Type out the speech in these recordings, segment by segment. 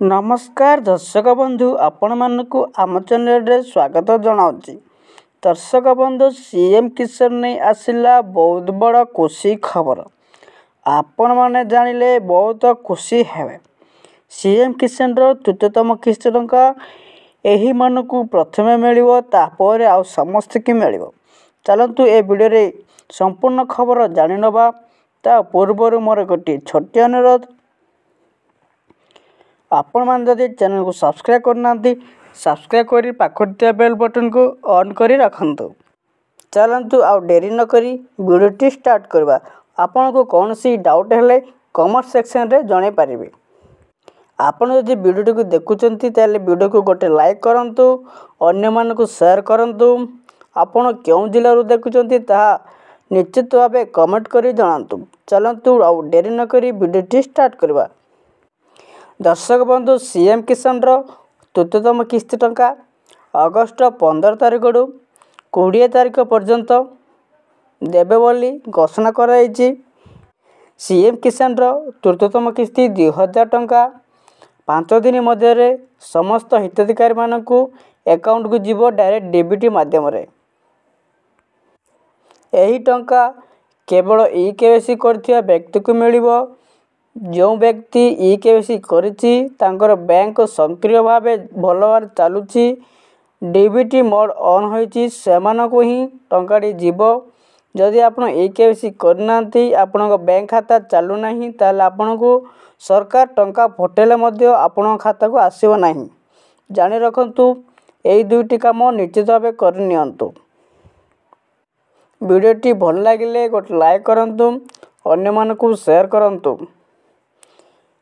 नमस्कार दर्शक बंधु आपण मानक आम चैनल रे स्वागत जनाऊँगी। दर्शक बंधु सीएम किसान नहीं आसला बहुत बड़ खुशी खबर। आपण मैंने जानिले बहुत खुशी हेबे। सीएम किसान रो तृतीयतम किस्त टंका एही मानकु प्रथमे मिलिबो तापर आ समस्त की मिलिबो। चलंतु ए वीडियो रे संपूर्ण खबर जानि नबा। ता पूर्व मोर गोटे छोटी अनुरोध, आपण मान जदि चैनल को सब्सक्राइब करना सब्सक्राइब करी पाखर बेल बटन को ऑन करी रखंतु। चलंतु आ डेरी न करी वीडियोटी स्टार्ट करवा। आपण को कौन सी डाउट हेले कमेंट सेक्शन रे जणे पारिबे। आपण जदि वीडियो को देखुचंती ताले वीडियो को गोटे लाइक करंतु, अन्य मान को शेयर करंतु। आपण केउ जिल्ला रो देखुचंती ता निश्चित भाबे कमेंट करी जणांतु। चलंतु आ डेरी न करी वीडियोटी स्टार्ट करवा। दर्शक बंधु सीएम किसान रो तृतीयतम किस्त टंका अगस्ट 15 तारिख रु 20 तारिख पर्यंत देबे बोली घोषणा कराई। सीएम किसान रो तृतीयतम किस्ती 2000 टंका 5 दिन मध्य समस्त हिताधिकारी मानकु अकाउंट को जीवो डायरेक्ट डीबीटी माध्यम रे। एही टंका केवल ई-केवाईसी करथिया व्यक्ति को मिलिबो। जो व्यक्ति ई-केवाईसी करिछि तांकर बैंक सक्रिय भावे भल भाव चलुछि, डीबीटी मोड ऑन होइछि, सेमानकु ही टंकाटी जीवो। जदि आपण ई-केवाईसी करनांती आपनक बैंक खाता चालू नाही ताले आपनकु सरकार टंका फटेले मध्य आपण खाता को आसीबो नाही। जानि रखंतु एई दुईटी काम निश्चित भावे कर नियंतु। वीडियोटी भल लागिले गोटे लाइक करंतु, अन्य मानकु शेयर करंतु।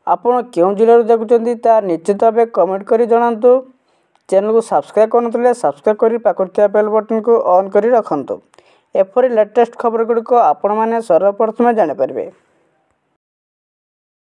आपण केउ जिल्ला देखुचंती ता निश्चित भावे कमेंट करी जणांतु। चैनल को सब्सक्राइब करनतले सब्सक्राइब करी पाखर बेल बटन को ऑन करी रखंतु। एपरि लेटेस्ट खबर गुड़िक आपण माने सर्वप्रथमे जानि पारिबे।